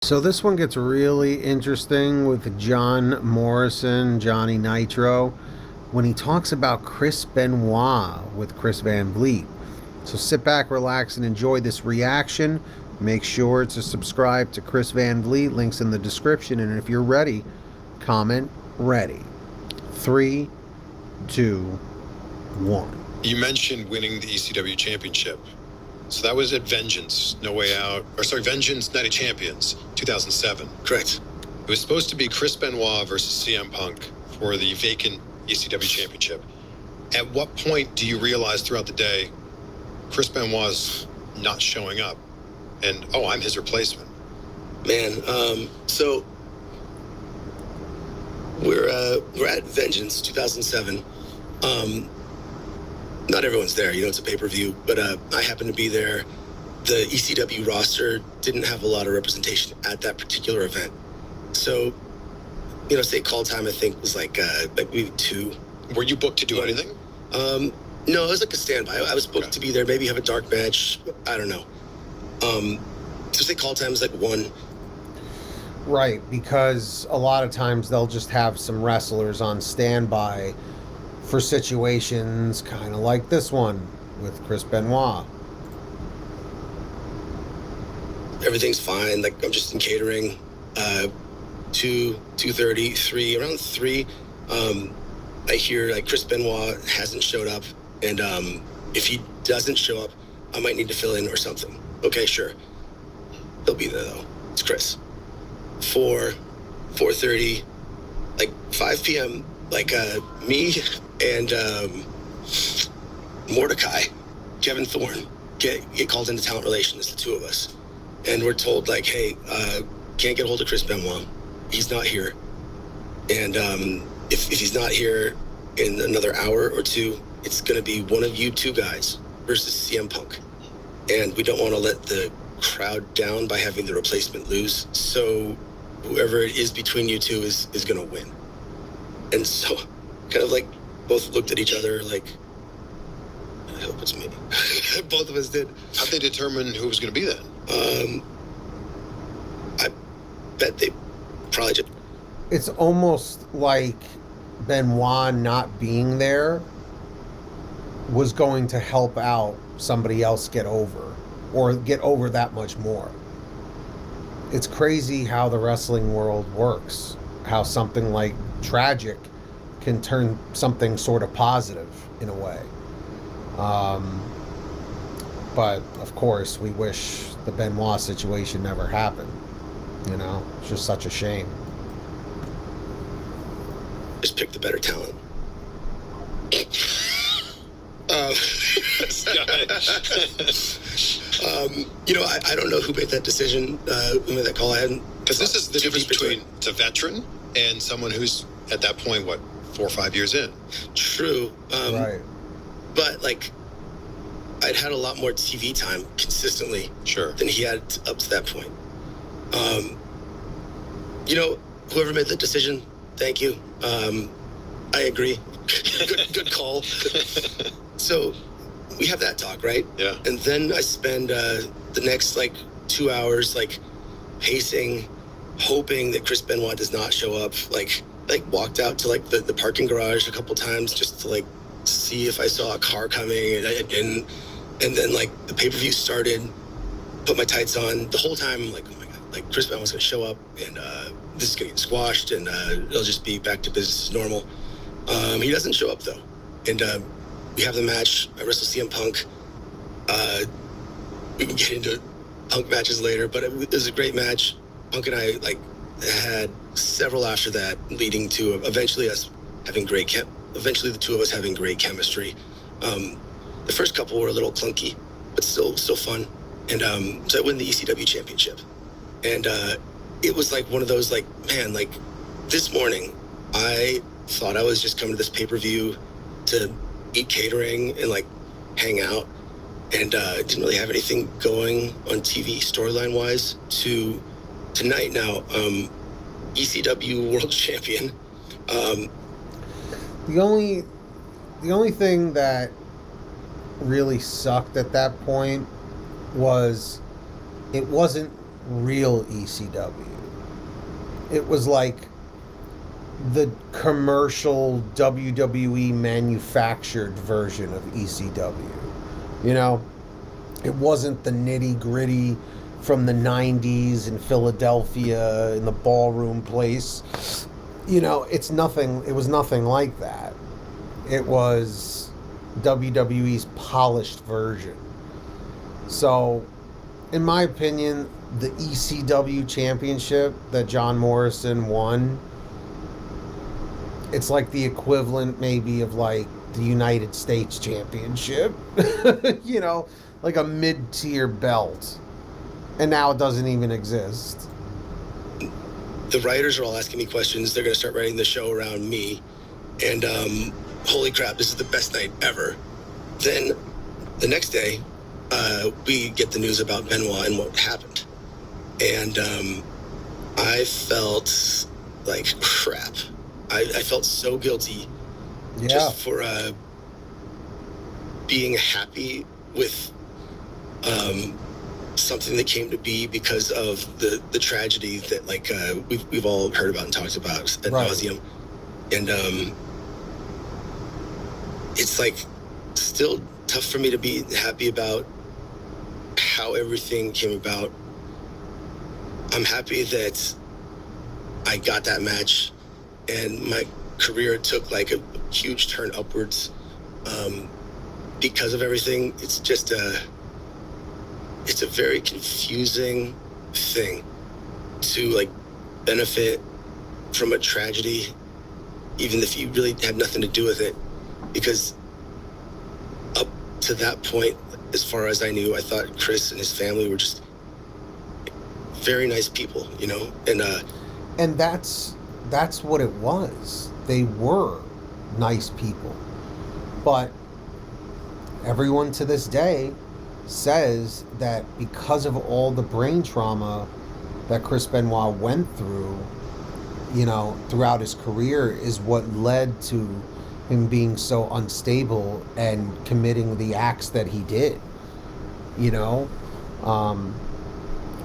So this one gets really interesting with John Morrison, Johnny Nitro, when he talks about Chris Benoit with Chris Van Vliet. So sit back, relax, and enjoy this reaction. Make sure to subscribe to Chris Van Vliet. Links in the description. And if you're ready, comment ready. 3, 2, 1. You mentioned winning the ECW championship. So that was at Vengeance, No Way Out, Vengeance Night of Champions, 2007. Correct. It was supposed to be Chris Benoit versus CM Punk for the vacant ECW championship. At what point do you realize throughout the day Chris Benoit's not showing up and, oh, I'm his replacement? Man, so we're at Vengeance 2007. Not everyone's there, it's a pay-per-view, but I happen to be there. The ECW roster didn't have a lot of representation at that particular event. So, say call time, I think, was like maybe 2. Were you booked to do anything? No, it was like a standby. I was booked to be there, maybe have a dark match. I don't know. So say call time was like 1. Right, because a lot of times they'll just have some wrestlers on standby for situations kind of like this one with Chris Benoit. Everything's fine. Like, I'm just in catering. 2:30, 3, around 3. I hear like Chris Benoit hasn't showed up, and if he doesn't show up, I might need to fill in or something. Okay, sure. He'll be there though. It's Chris. 4:30, like 5 p.m. Like me and Mordecai, Kevin Thorne, get called into talent relations, the two of us, and we're told like, hey, can't get a hold of Chris Benoit. He's not here, and if he's not here in another hour or 2, it's going to be one of you 2 guys versus CM Punk, and we don't want to let the crowd down by having the replacement lose. So whoever it is between you 2 is going to win. And so, kind of like, both looked at each other like, I hope it's me. Both of us did. How'd they determine who was going to be then? I bet they probably just... It's almost like Benoit not being there was going to help out somebody else get over, or get over that much more. It's crazy how the wrestling world works, how something like tragic can turn something sort of positive in a way. But of course we wish the Benoit situation never happened. It's just such a shame. Just pick the better talent. I don't know who made that decision, who made that call. I hadn't... Because this is the difference between a veteran and someone who's at that point, 4 or 5 years in. True. Right. But like, I'd had a lot more TV time consistently. Sure. Than he had up to that point. Whoever made the decision, thank you. I agree. good call. So we have that talk, right? Yeah. And then I spend the next 2 hours pacing, hoping that Chris Benoit does not show up. Like walked out to the parking garage a couple times just to see if I saw a car coming, and I didn't. And then the pay-per-view started, put my tights on. The whole time I'm like, oh my God, Chris Benoit's gonna show up, and this is gonna get squashed, and it'll just be back to business as normal. He doesn't show up though, and we have the match. I wrestle CM Punk. We can get into Punk matches later, but it was a great match. Punk and I had several after that, leading to eventually us having eventually the two of us having great chemistry. The first couple were a little clunky, but still fun. And so I win the ECW championship. And it was one of those this morning I thought I was just coming to this pay-per-view to eat catering and hang out, and didn't really have anything going on TV storyline wise. To tonight now, ECW World Champion. The only thing that really sucked at that point was it wasn't real ECW. It was like the commercial WWE manufactured version of ECW. You know, it wasn't the nitty gritty from the 90s in Philadelphia in the ballroom place. You know, it was nothing like that. It was WWE's polished version. So, in my opinion, the ECW championship that John Morrison won, it's like the equivalent maybe of like the United States championship. You know, like a mid-tier belt. And now it doesn't even exist. The writers are all asking me questions. They're going to start writing the show around me. And holy crap, this is the best night ever. Then the next day, we get the news about Benoit and what happened. And I felt like crap. I felt so guilty just for being happy with something that came to be because of the tragedy that like we've all heard about and talked about ad nauseum. And it's like still tough for me to be happy about how everything came about. I'm happy that I got that match and my career took like a huge turn upwards because of everything. It's just it's a very confusing thing to like benefit from a tragedy, even if you really had nothing to do with it, because up to that point, as far as I knew, I thought Chris and his family were just very nice people, you know, and that's what it was. They were nice people, but everyone to this day says that because of all the brain trauma that Chris Benoit went through, you know, throughout his career is what led to him being so unstable and committing the acts that he did, you know.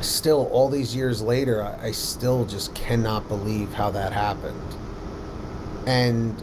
Still, all these years later, I still just cannot believe how that happened. And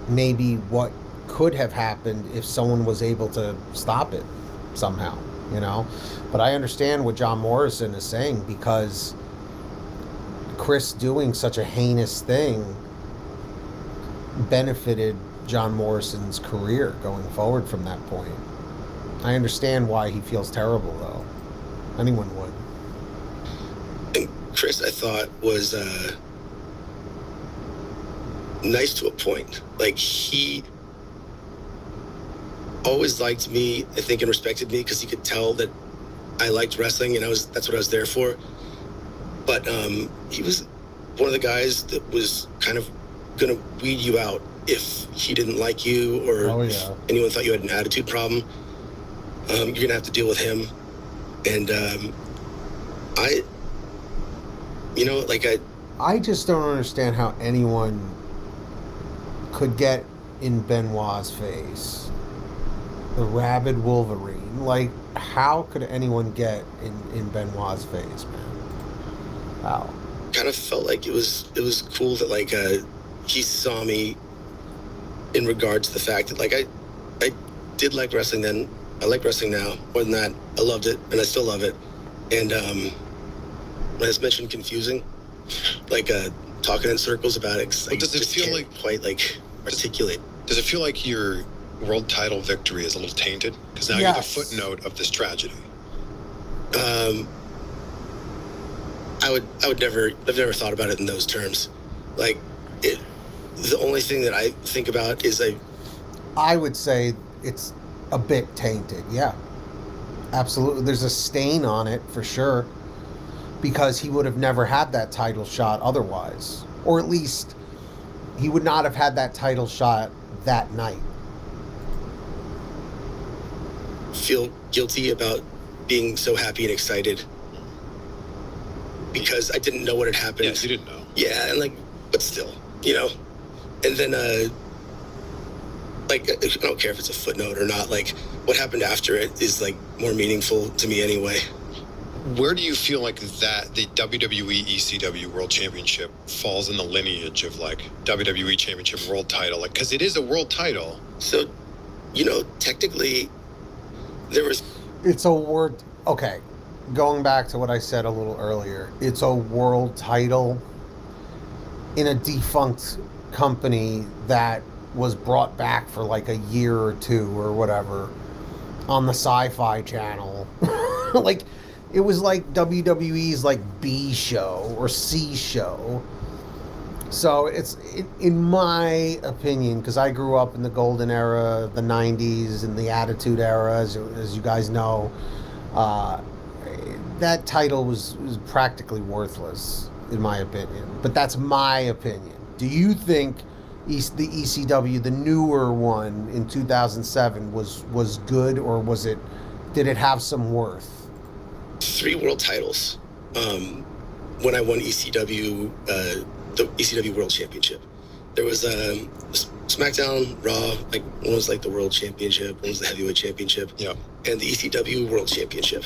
maybe what could have happened if someone was able to stop it somehow, you know. But I understand what John Morrison is saying, because Chris doing such a heinous thing benefited John Morrison's career going forward from that point. I understand why he feels terrible, though. Anyone would. And Chris, I thought, was nice to a point. Like, he always liked me, I think, and respected me because he could tell that I liked wrestling, and that's what I was there for. But he was one of the guys that was kind of gonna weed you out if he didn't like you, or if anyone thought you had an attitude problem. You're gonna have to deal with him. And I just don't understand how anyone could get in Benoit's face. The rabid Wolverine. Like, how could anyone get in Benoit's face, man? How? Kind of felt like it was cool that like he saw me in regards to the fact that like I did like wrestling then. I like wrestling now. More than that, I loved it, and I still love it. And when I mentioned confusing, like talking in circles about it, well, does it feel like quite like articulate? Does it feel like your world title victory is a little tainted because now you're the footnote of this tragedy? I've never thought about it in those terms. Like, the only thing that I think about is I would say it's a bit tainted. Yeah, absolutely. There's a stain on it for sure, because he would have never had that title shot otherwise, or at least he would not have had that title shot that night. Feel guilty about being so happy and excited because I didn't know what had happened. Yes, you didn't know. Yeah, and like, but still, you know. And then, like, I don't care if it's a footnote or not. Like, what happened after it is like more meaningful to me anyway. Where do you feel like that the WWE ECW World Championship falls in the lineage of like WWE Championship World Title? Like, because it is a world title. So, technically, there was. It's a word. Okay, going back to what I said a little earlier, it's a world title in a defunct company that was brought back for like a year or two or whatever on the Sci-Fi Channel. Like, it was like WWE's like B show or C show. So it's, in my opinion, because I grew up in the golden era, the 90s, and the Attitude Era, as you guys know, that title was practically worthless, in my opinion. But that's my opinion. Do you think the ECW, the newer one in 2007, was good, or did it have some worth? 3 world titles when I won ECW, the ECW World Championship. There was SmackDown, Raw, like one was like the World Championship, one was the Heavyweight Championship, Yeah. and the ECW World Championship.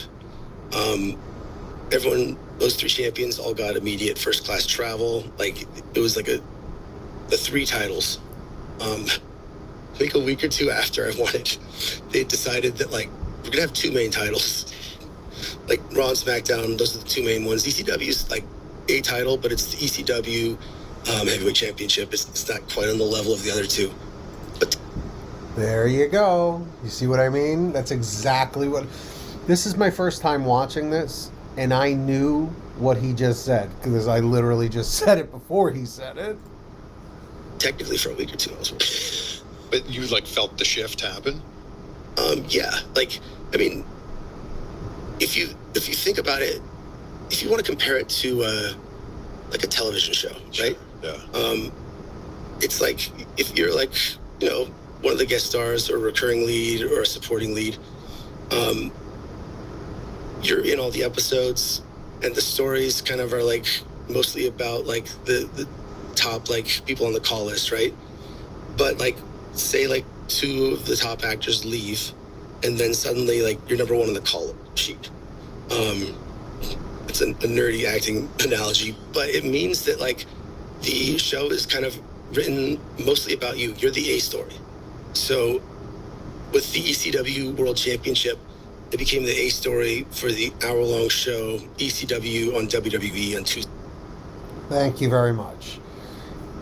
Everyone, those 3 champions all got immediate first class travel. Like, it was like the 3 titles. Like a week or 2 after I won it, they decided that like we're gonna have 2 main titles. Like Raw and SmackDown, those are the 2 main ones. ECW's like a title, but it's the ECW Heavyweight Championship. It's not quite on the level of the other 2. But there you go. You see what I mean? That's exactly what. This is my first time watching this, and I knew what he just said because I literally just said it before he said it. technically for a week or 2, I was working. But you like felt the shift happen? Yeah. Like, I mean, if you think about it, if you want to compare it to like a television show, right? Yeah. It's like if you're like, one of the guest stars or a recurring lead or a supporting lead, you're in all the episodes, and the stories kind of are like mostly about like the top like people on the call list, right? But like, say like 2 of the top actors leave, and then suddenly like you're number 1 on the call sheet. It's a nerdy acting analogy, but it means that like the show is kind of written mostly about you. You're the A story. So with the ECW World Championship, it became the A story for the hour-long show ECW on WWE on Tuesday. Thank you very much.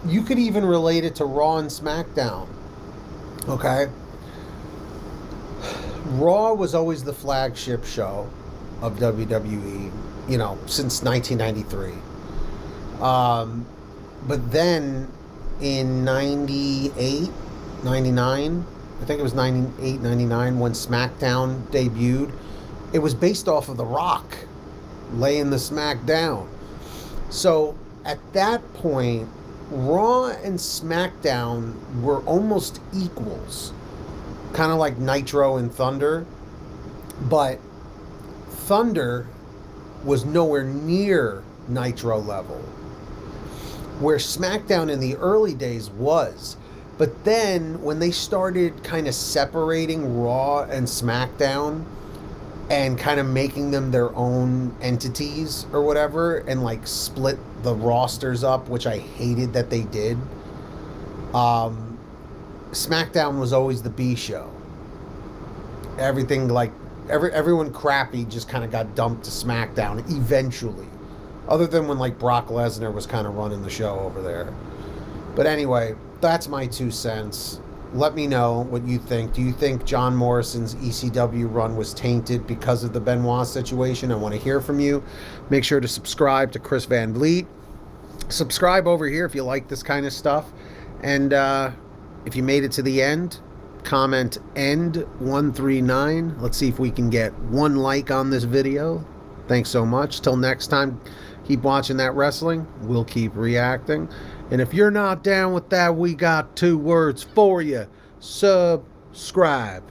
You could even relate it to Raw and SmackDown. Okay? Raw was always the flagship show of WWE, since 1993. But then in 98, 99, I think it was 98, 99, when SmackDown debuted, it was based off of The Rock laying the smack down. So at that point, Raw and SmackDown were almost equals, kind of like Nitro and Thunder, but Thunder was nowhere near Nitro level, where SmackDown in the early days was. But then when they started kind of separating Raw and SmackDown and kind of making them their own entities or whatever, and like split the rosters up, which I hated that they did, SmackDown was always the B show. Everything like everyone crappy just kind of got dumped to SmackDown eventually, other than when like Brock Lesnar was kind of running the show over there. But anyway, that's my 2 cents. Let me know what you think. Do you think John Morrison's ECW run was tainted because of the Benoit situation? I want to hear from you. Make sure to subscribe to Chris Van Vliet. Subscribe over here if you like this kind of stuff. And if you made it to the end, comment end139. Let's see if we can get 1 like on this video. Thanks so much. Till next time, keep watching that wrestling. We'll keep reacting. And if you're not down with that, we got 2 words for you. Subscribe.